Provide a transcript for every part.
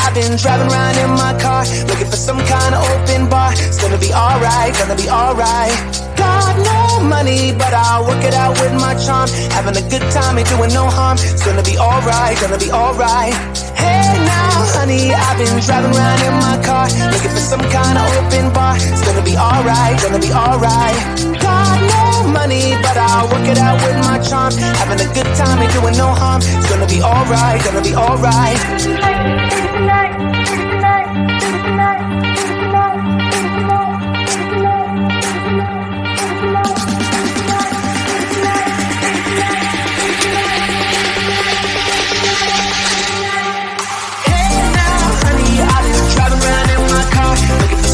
I've been driving around in my car, looking for some kind of open bar. It's gonna be alright, gonna be alright. Got no money, but I'll work it out with my charm. Having a good time, ain't doing no harm. It's gonna be alright, gonna be alright. Hey now, honey, I've been driving around in my car, looking for some kind of open bar. It's gonna be alright, gonna be alright. Got no money, but I'll work it out with my charm. Having a good time, ain't doing no harm. It's gonna be alright, gonna be alright.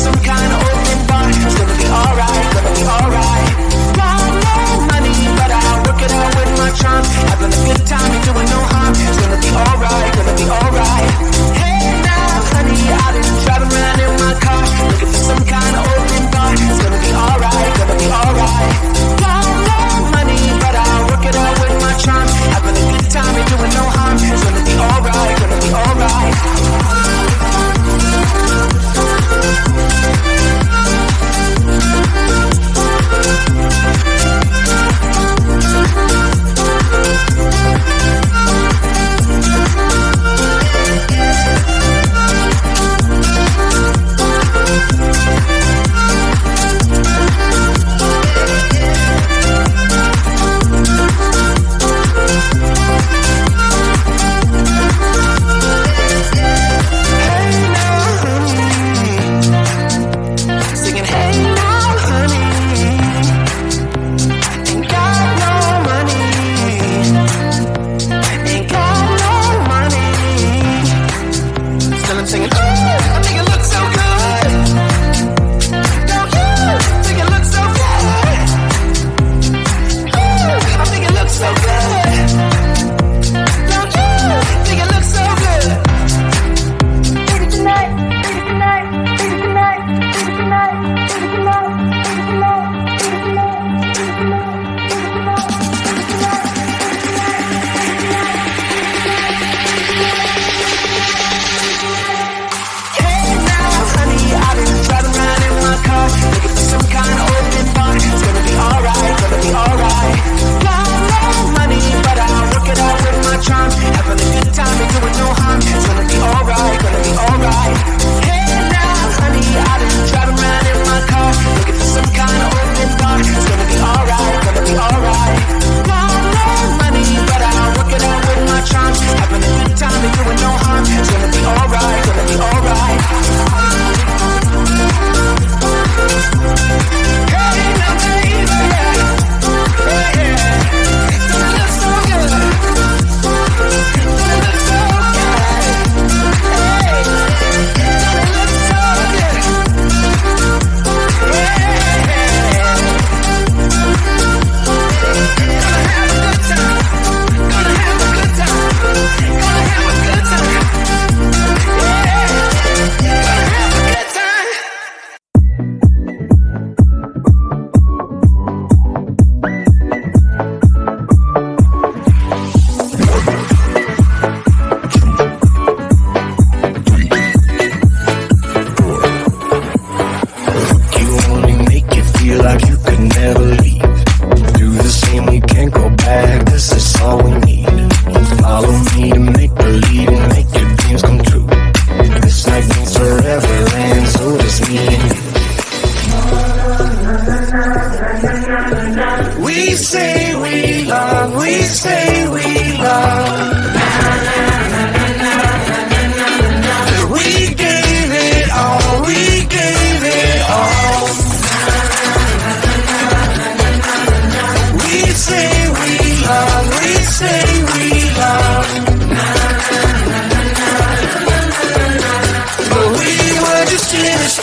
Some kind of open bar. It's gonna be alright, gonna be alright. Got no money, but I'll work it out with my charm. Having a good time, ain't doing no harm. It's gonna be alright, gonna be alright. Hey now, honey, I've been driving around in my car, looking for some kind of open bar. It's gonna be alright, gonna be alright. Got no money, but I'll work it out with my charm. Having a good time, ain't doing no harm. It's gonna be alright, gonna be alright.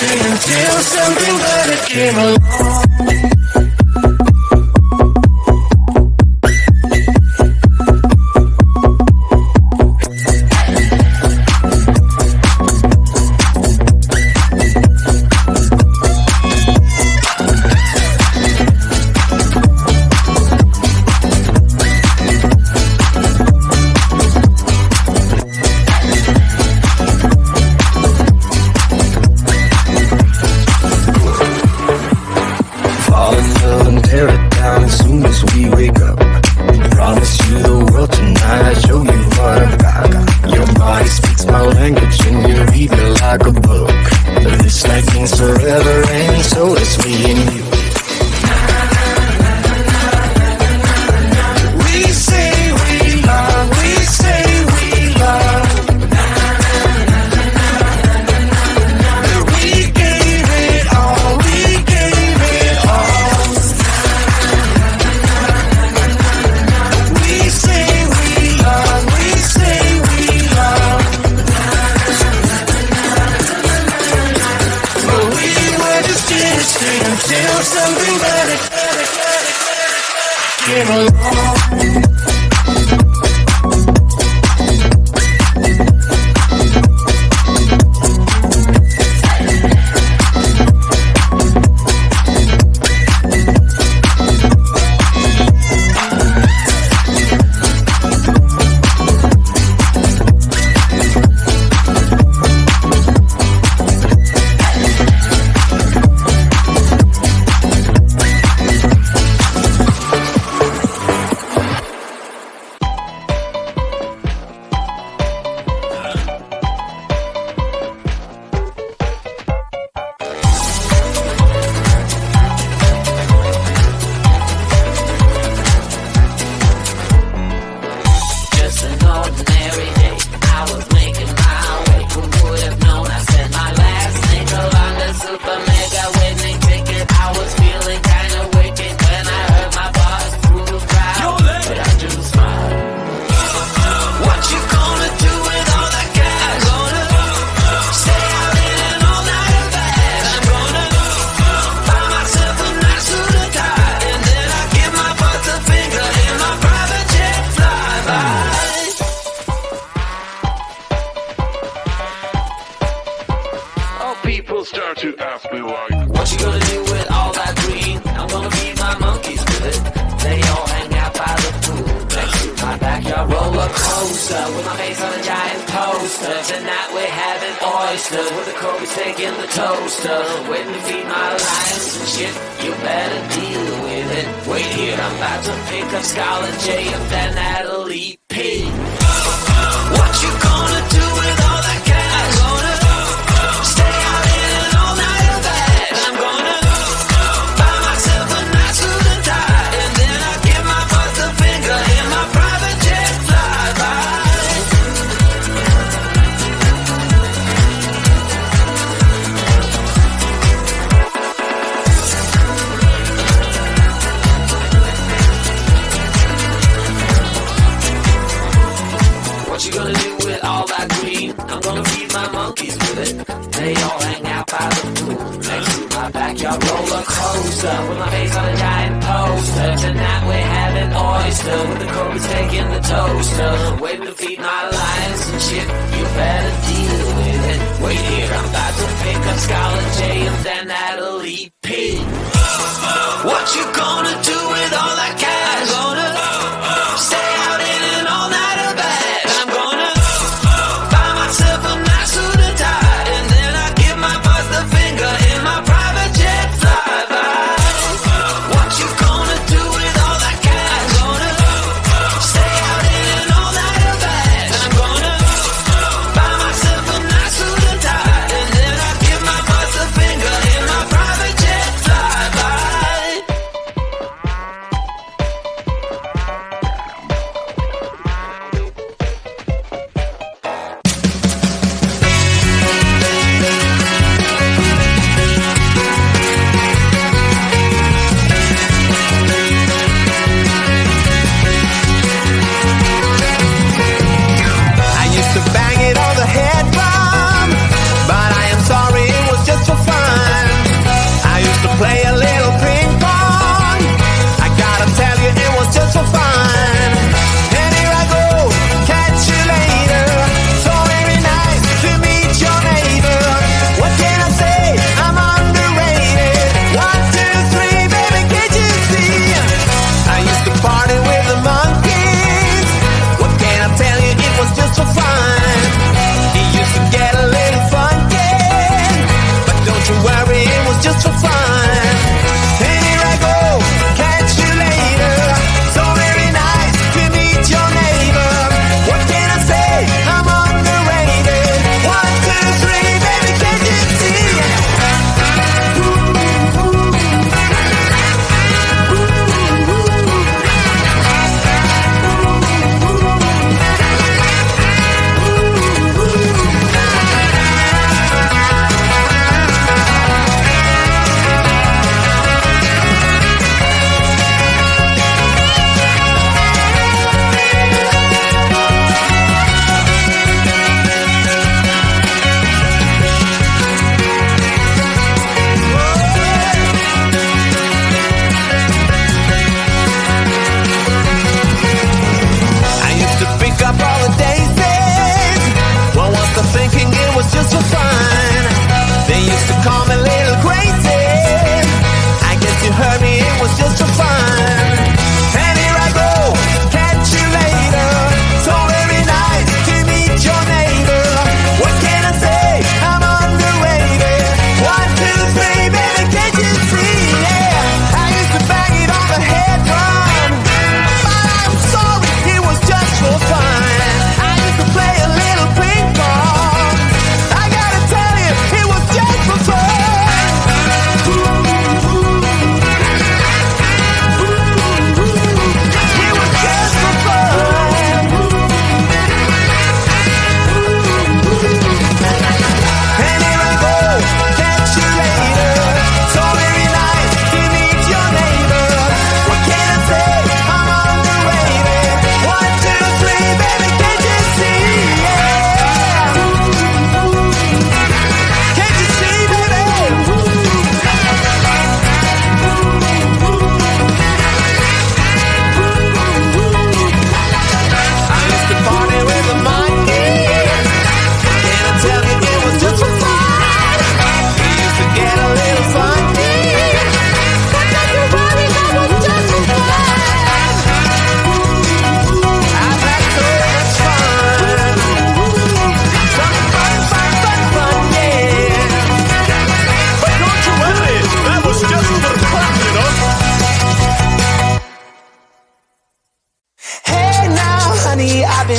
Until something better came along. friends, so it's me and you. We say we love, we say we love. That we gave it all, we gave it all. We say we love, we say we love. But we were just innocent until something better came along. Start to ask me like, what you gonna do with all that green? I'm gonna feed my monkeys with it. They all hang out by the pool next to my backyard roller coaster with my face on a giant poster. Tonight we're having oysters with the Kobe's taking the toaster. Waiting to feed my lions and shit. You better deal with it. Wait here, I'm about to pick up Scarlett J and then Natalie P. What you gonna do with all that cash? Stay out in all night or bad. I'm gonna buy myself a nice suit and tie, and then I give my butt the finger in my private jet flyby. What you gonna do with all that green? I'm gonna feed my monkeys with it. They all hang out by the pool next to my backyard roller coaster with my face on a giant poster. Tonight we're having oyster with the Kobe's taking the toaster. Waiting to feed my lions and shit. You better deal with it. Wait here, I'm about to pick up Scarlett J and then Natalie P. What you gonna do with all that cash? Gonna stay out in an all-nighter bag. I'm gonna buy myself a nice suit and tie, and then I give my boss the finger in my private jet flyby. What you gonna do with all that cash? Gonna stay out in an all-nighter bag. I'm gonna buy myself a nice suit and tie, and then I give my boss the finger in my private jet flyby.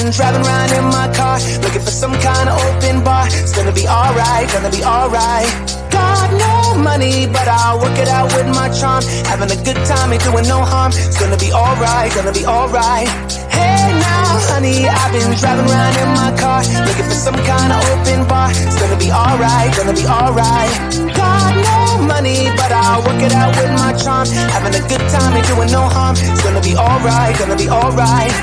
been driving around in my car, looking for some kind of open bar. It's gonna be alright, gonna be alright. Got no money, but I'll work it out with my charm. Having a good time, ain't doing no harm. It's gonna be alright, gonna be alright. Hey now, honey, I've been driving around in my car, looking for some kind of open bar. It's gonna be alright, gonna be alright. Got no money, but I'll work it out with my charm. Having a good time, ain't doing no harm. It's gonna be alright, gonna be alright.